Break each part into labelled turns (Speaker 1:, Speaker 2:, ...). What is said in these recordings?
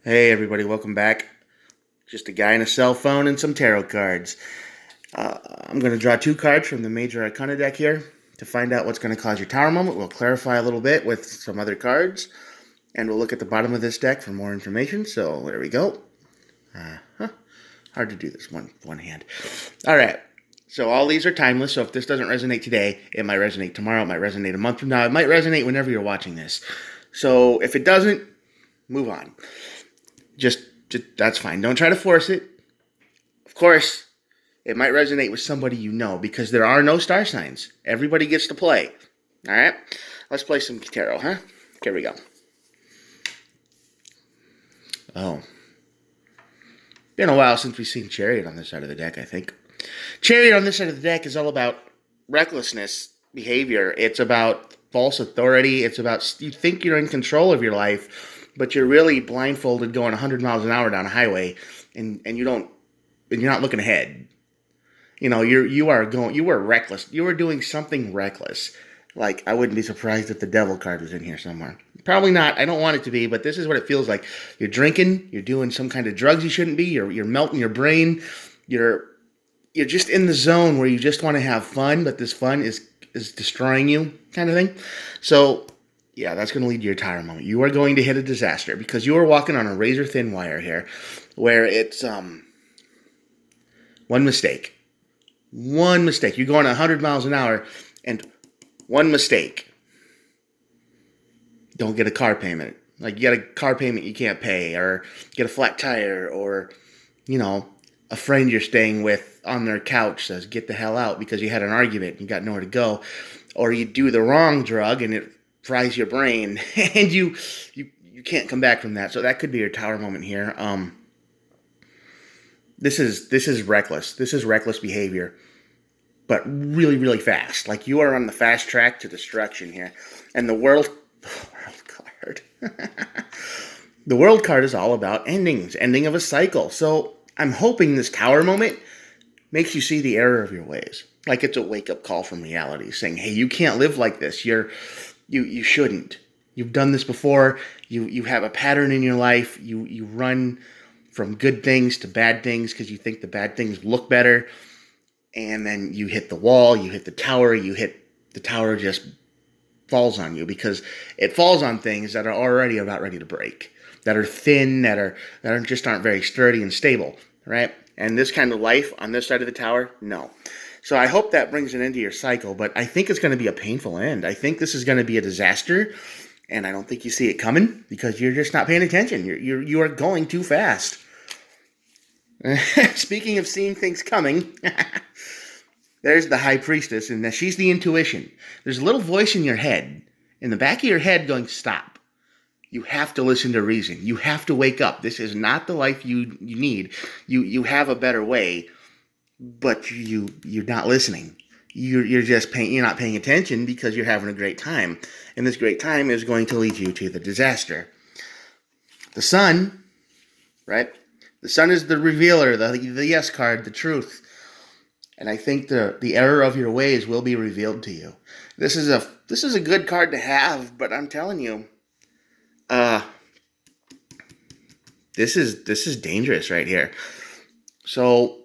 Speaker 1: Hey everybody, welcome back. Just a guy and a cell phone and some tarot cards. I'm going to draw two cards from the Major Arcana deck here to find out what's going to cause your tower moment. We'll clarify a little bit with some other cards, and we'll look at the bottom of this deck for more information. So there we go. Hard to do this one hand. All right. So all these are timeless. So if this doesn't resonate today, it might resonate tomorrow. It might resonate a month from now. It might resonate whenever you're watching this. So if it doesn't, move on. Just that's fine. Don't try to force it. Of course, it might resonate with somebody you know because there are no star signs. Everybody gets to play. All right? Let's play some tarot, huh? Here we go. Oh. Been a while since we've seen Chariot on this side of the deck, I think. Chariot on this side of the deck is all about recklessness behavior. It's about false authority. It's about you think you're in control of your life, but you're really blindfolded going 100 miles an hour down a highway, and you're not looking ahead. You know, you were reckless. You were doing something reckless. Like, I wouldn't be surprised if the devil card was in here somewhere. Probably not. I don't want it to be, but this is what it feels like. You're drinking. You're doing some kind of drugs you shouldn't be. You're melting your brain. You're just in the zone where you just want to have fun, but this fun is destroying you, kind of thing. So, yeah, that's going to lead to your tower moment. You are going to hit a disaster because you are walking on a razor thin wire here, where it's one mistake. One mistake. You're going 100 miles an hour, and one mistake. Don't get a car payment. Like, you get a car payment you can't pay, or get a flat tire, or, a friend you're staying with on their couch says, get the hell out because you had an argument and you got nowhere to go. Or you do the wrong drug and it fries your brain and you can't come back from that. So that could be your tower moment here. This is reckless. This is reckless behavior, but really, really fast. Like, you are on the fast track to destruction here. And the world card. The world card is all about endings, ending of a cycle. So I'm hoping this tower moment makes you see the error of your ways. Like, it's a wake-up call from reality saying, hey, you can't live like this. You shouldn't. You've done this before. You have a pattern in your life. You run from good things to bad things because you think the bad things look better. And then you hit the wall, you hit the tower, the tower just falls on you because it falls on things that are already about ready to break, that are thin, that aren't very sturdy and stable, right? And this kind of life on this side of the tower, no. So I hope that brings an end to your cycle, but I think it's going to be a painful end. I think this is going to be a disaster, and I don't think you see it coming because you're just not paying attention. You are going too fast. Speaking of seeing things coming, there's the High Priestess, and she's the intuition. There's a little voice in your head, in the back of your head going, stop. You have to listen to reason. You have to wake up. This is not the life you need. You have a better way, but you're not listening. You're not paying attention because you're having a great time. And this great time is going to lead you to the disaster. The sun, right? The sun is the revealer, the yes card, the truth. And I think the error of your ways will be revealed to you. This is a good card to have, but I'm telling you, this is dangerous right here. So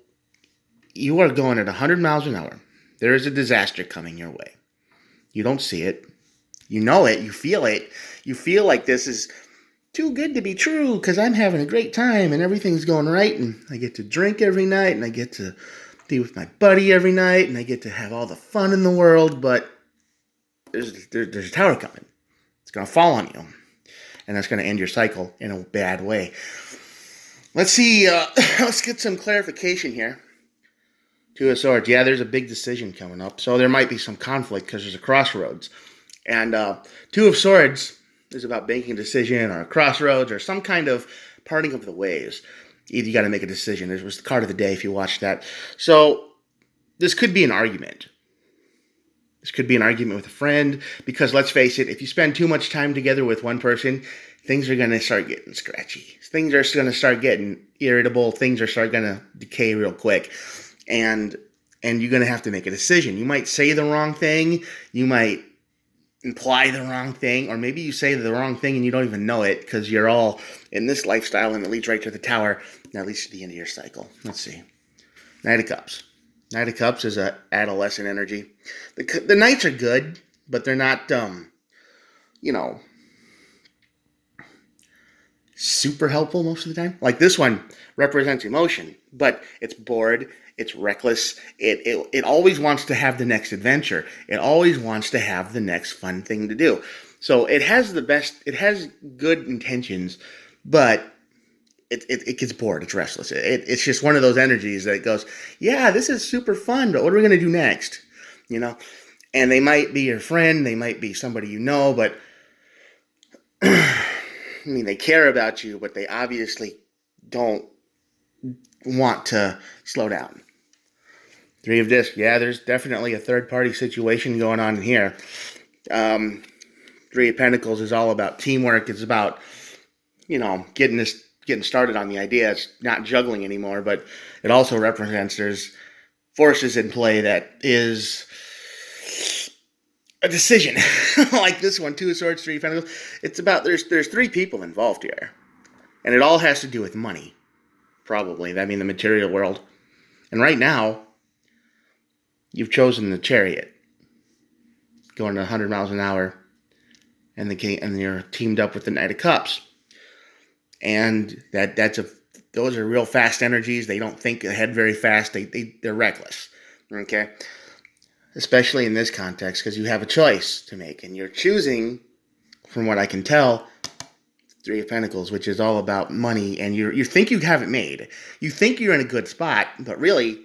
Speaker 1: you are going at 100 miles an hour. There is a disaster coming your way. You don't see it. You know it. You feel it. You feel like this is too good to be true because I'm having a great time and everything's going right, and I get to drink every night, and I get to be with my buddy every night, and I get to have all the fun in the world, but there's a tower coming. It's going to fall on you, and that's going to end your cycle in a bad way. Let's see. Let's get some clarification here. Two of Swords. Yeah, there's a big decision coming up, so there might be some conflict because there's a crossroads. And Two of Swords is about making a decision or a crossroads or some kind of parting of the ways. Either you got to make a decision. It was the card of the day if you watched that. So this could be an argument. This could be an argument with a friend because, let's face it, if you spend too much time together with one person, things are going to start getting scratchy. Things are going to start getting irritable. Things are going to decay real quick. And you're going to have to make a decision. You might say the wrong thing. You might imply the wrong thing, or maybe you say the wrong thing and you don't even know it because you're all in this lifestyle and it leads right to the tower. That leads to the end of your cycle. Let's see. Knight of Cups. Knight of Cups is a adolescent energy. The Knights are good, but they're not, you know, super helpful most of the time. Like this one represents emotion, but it's bored, it's reckless. It always wants to have the next adventure. It always wants to have the next fun thing to do. So it has good intentions, but it gets bored. It's restless. It's just one of those energies that goes, yeah, this is super fun, but what are we going to do next? You know? And they might be your friend, they might be somebody you know, but I mean, they care about you, but they obviously don't want to slow down. Three of Discs. Yeah, there's definitely a third-party situation going on in here. Three of Pentacles is all about teamwork. It's about, getting started on the idea. It's not juggling anymore, but it also represents there's forces in play that is a decision. Like this one, Two of Swords, Three of Pentacles. It's about there's three people involved here, and it all has to do with money, probably. I mean, the material world. And right now, you've chosen the Chariot, going 100 miles an hour, and you're teamed up with the Knight of Cups, and those are real fast energies. They don't think ahead very fast. They're reckless. Okay. Especially in this context, because you have a choice to make, and you're choosing, from what I can tell, Three of Pentacles, which is all about money, and you think you have it made. You think you're in a good spot, but really,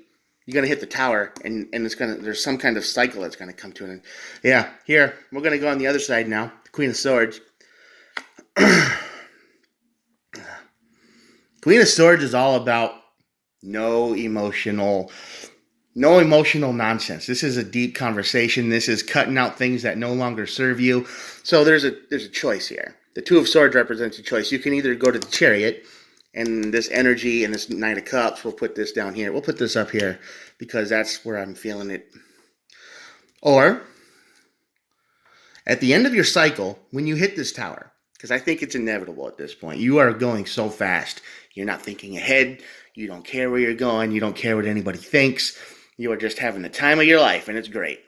Speaker 1: you're gonna hit the tower, and there's some kind of cycle that's gonna come to an end. Yeah, here we're gonna go on the other side now. The Queen of Swords. Queen of Swords is all about no emotional nonsense. This is a deep conversation. This is cutting out things that no longer serve you. So there's a choice here. The Two of Swords represents a choice. You can either go to the Chariot, and this energy and this Knight of Cups, we'll put this down here. We'll put this up here because that's where I'm feeling it. Or at the end of your cycle, when you hit this tower, because I think it's inevitable at this point, you are going so fast. You're not thinking ahead. You don't care where you're going. You don't care what anybody thinks. You are just having the time of your life, and it's great.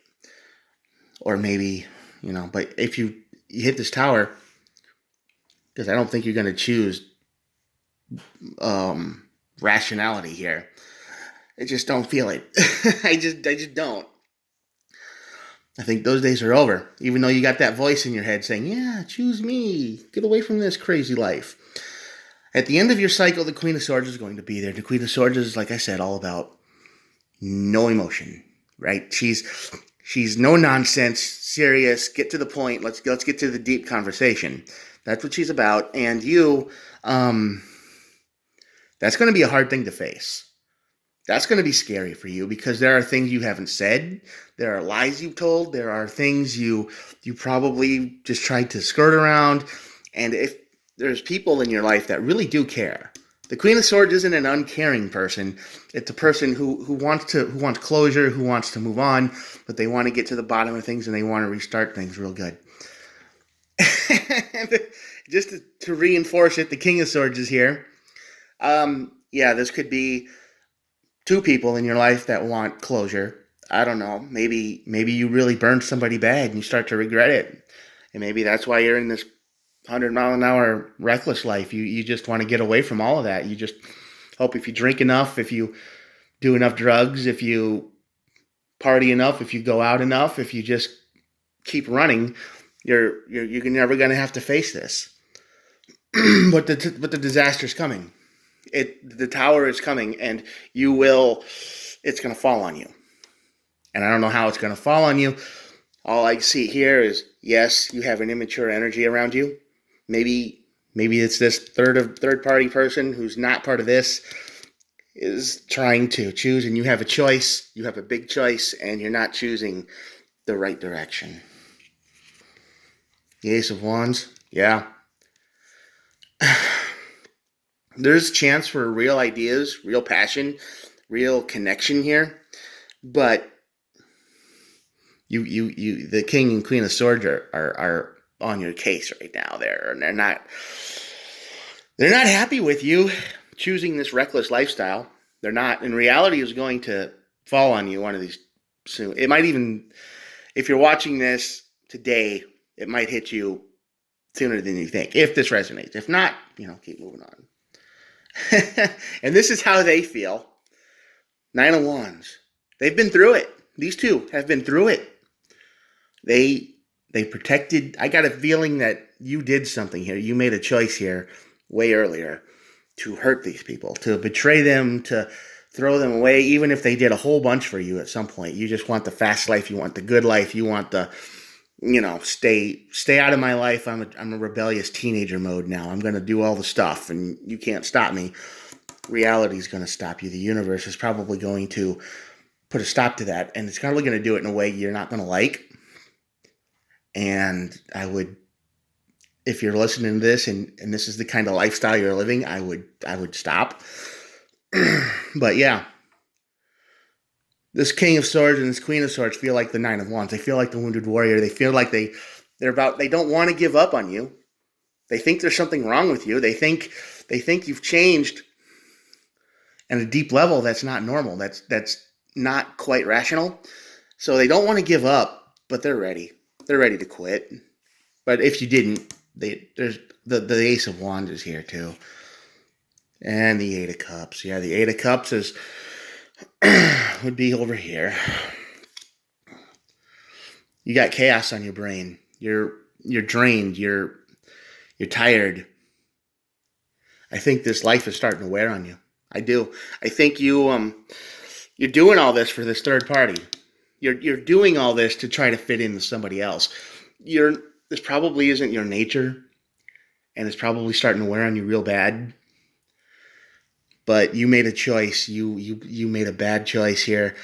Speaker 1: Or maybe, but if you hit this tower, because I don't think you're going to choose rationality here. I just don't feel it. I just don't. I think those days are over. Even though you got that voice in your head saying, yeah, choose me. Get away from this crazy life. At the end of your cycle, the Queen of Swords is going to be there. The Queen of Swords is, like I said, all about no emotion, right? She's no nonsense, serious, get to the point. Let's get to the deep conversation. That's what she's about. And you, that's going to be a hard thing to face. That's going to be scary for you because there are things you haven't said. There are lies you've told. There are things you probably just tried to skirt around. And if there's people in your life that really do care, the Queen of Swords isn't an uncaring person. It's a person who wants closure, who wants to move on, but they want to get to the bottom of things and they want to restart things real good. Just to reinforce it, the King of Swords is here. This could be two people in your life that want closure. I don't know. Maybe you really burned somebody bad and you start to regret it. And maybe that's why you're in this 100-mile-an-hour reckless life. You just want to get away from all of that. You just hope if you drink enough, if you do enough drugs, if you party enough, if you go out enough, if you just keep running, you're never going to have to face this. But the disaster's coming. The tower is coming, and it's going to fall on you. And I don't know how it's going to fall on you. All I see here is, yes, you have an immature energy around you. Maybe it's this third party person who's not part of this is trying to choose, and you have a choice. You have a big choice, and you're not choosing the right direction. The Ace of Wands, yeah. There's a chance for real ideas, real passion, real connection here, but The King and Queen of Swords are on your case right now there, and they're not happy with you choosing this reckless lifestyle. They're not, and reality is going to fall on you one of these soon. It might even, if you're watching this today, it might hit you sooner than you think, if this resonates. If not, keep moving on. And this is how they feel. Nine of Wands. They've been through it. These two have been through it. They protected. I got a feeling that you did something here. You made a choice here way earlier to hurt these people, to betray them, to throw them away, even if they did a whole bunch for you at some point. You just want the fast life. You want the good life. You want the, stay out of my life. I'm a rebellious teenager mode now. I'm going to do all the stuff, and you can't stop me. Reality is going to stop you. The universe is probably going to put a stop to that, and it's probably going to do it in a way you're not going to like. And I would, if you're listening to this and this is the kind of lifestyle you're living, I would stop. But yeah, this King of Swords and this Queen of Swords feel like the Nine of Wands. They feel like the wounded warrior. They feel like they don't want to give up on you. They think there's something wrong with you. They think you've changed at a deep level that's not normal. That's not quite rational. So they don't want to give up, but they're ready. They're ready to quit. But if you didn't, there's the Ace of Wands is here too. And the Eight of Cups. Yeah, the Eight of Cups would be over here. You got chaos on your brain. You're drained. You're tired. I think this life is starting to wear on you. I do. I think you're doing all this for this third party. You're doing all this to try to fit in with somebody else. This probably isn't your nature, and it's probably starting to wear on you real bad. But you made a choice. You made a bad choice here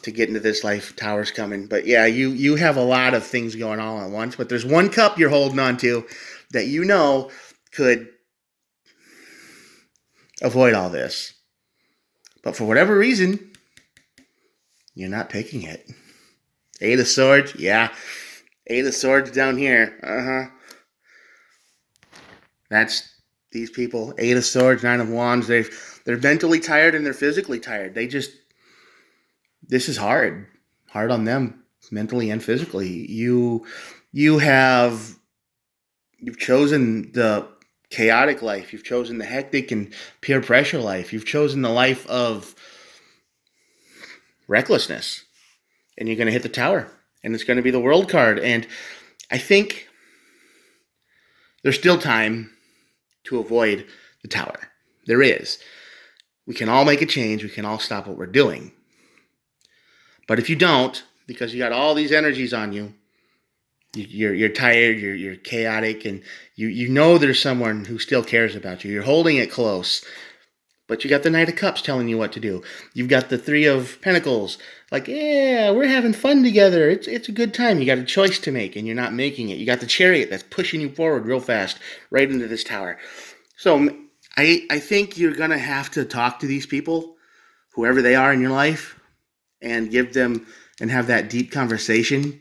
Speaker 1: to get into this life. Tower's coming. But yeah, you have a lot of things going on at once. But there's one cup you're holding on to that could avoid all this. But for whatever reason, you're not taking it. Eight of Swords, yeah. Eight of Swords down here. That's these people. Eight of Swords, Nine of Wands. They're mentally tired and they're physically tired. This is hard. Hard on them, mentally and physically. You've chosen the chaotic life. You've chosen the hectic and peer pressure life. You've chosen the life of recklessness. And you're going to hit the Tower. And it's going to be the World card. And I think there's still time to avoid the Tower. There is. We can all make a change. We can all stop what we're doing. But if you don't, because you got all these energies on you, you're tired, you're chaotic, and you know there's someone who still cares about you. You're holding it close. But you got the Knight of Cups telling you what to do. You've got the Three of Pentacles. Like, yeah, we're having fun together. It's a good time. You got a choice to make, and you're not making it. You got the Chariot that's pushing you forward real fast right into this Tower. So I think you're going to have to talk to these people, whoever they are in your life, and give them and have that deep conversation.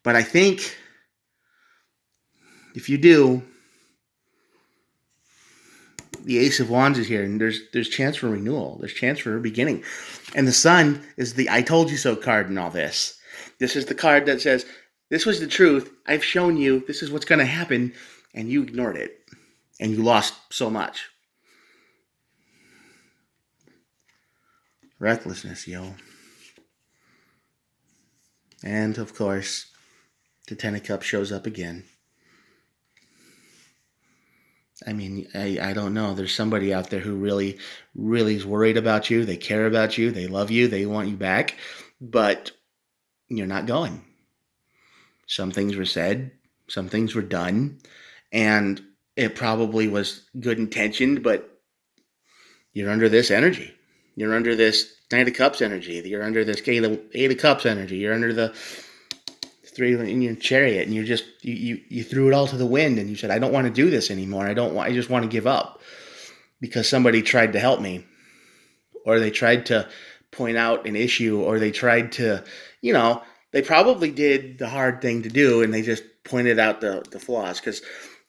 Speaker 1: But I think if you do, the Ace of Wands is here, and there's chance for renewal. There's chance for a beginning. And the Sun is the I told you so card in all this. This is the card that says, this was the truth. I've shown you. This is what's going to happen. And you ignored it. And you lost so much. Recklessness, yo. And, of course, the Ten of Cups shows up again. I mean, I don't know. There's somebody out there who really, really is worried about you. They care about you. They love you. They want you back. But you're not going. Some things were said. Some things were done. And it probably was good intentioned, but you're under this energy. You're under this Knight of Cups energy. You're under this Eight of Cups energy. You're under the Three in your Chariot, and you threw it all to the wind, and you said, I don't want to do this anymore. I just want to give up because somebody tried to help me, or they tried to point out an issue, or they tried to, They probably did the hard thing to do, and they just pointed out the flaws. Because,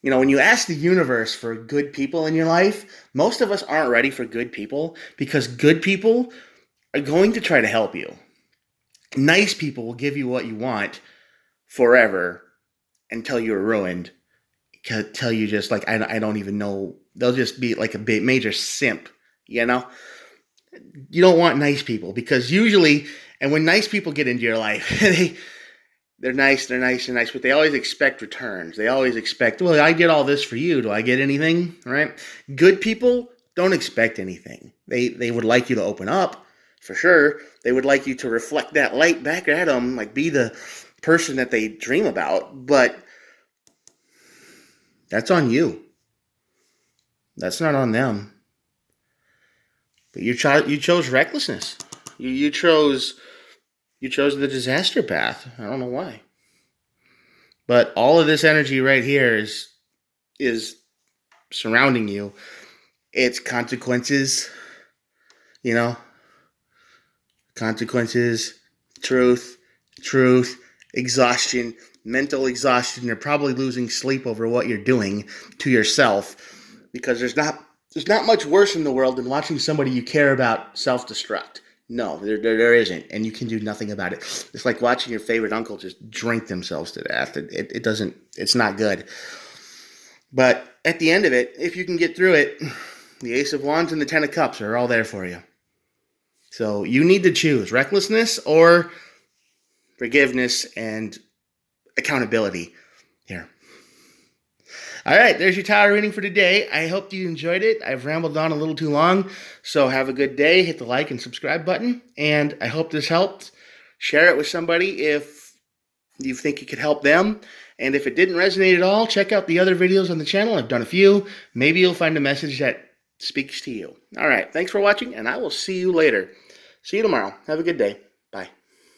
Speaker 1: when you ask the universe for good people in your life, most of us aren't ready for good people because good people are going to try to help you. Nice people will give you what you want forever until you're ruined. Tell you just like, I don't even know. They'll just be like a big major simp, You don't want nice people because usually, and when nice people get into your life, they're nice, but they always expect returns. They always expect, well, I get all this for you. Do I get anything? Right? Good people don't expect anything. They would like you to open up, for sure. They would like you to reflect that light back at them, like be the person that they dream about. But that's on you. That's not on them. But you chose recklessness. You chose the disaster path. I don't know why. But all of this energy right here is surrounding you. It's consequences, consequences, truth, exhaustion, mental exhaustion. You're probably losing sleep over what you're doing to yourself because there's not much worse in the world than watching somebody you care about self-destruct. No, there isn't, and you can do nothing about it. It's like watching your favorite uncle just drink themselves to death. It's not good. But at the end of it, if you can get through it, the Ace of Wands and the Ten of Cups are all there for you. So you need to choose recklessness or forgiveness and accountability here. All right, there's your tarot reading for today. I hope you enjoyed it. I've rambled on a little too long, so have a good day. Hit the like and subscribe button, and I hope this helped. Share it with somebody if you think it could help them. And if it didn't resonate at all, check out the other videos on the channel. I've done a few. Maybe you'll find a message that speaks to you. All right, thanks for watching, and I will see you later. See you tomorrow. Have a good day.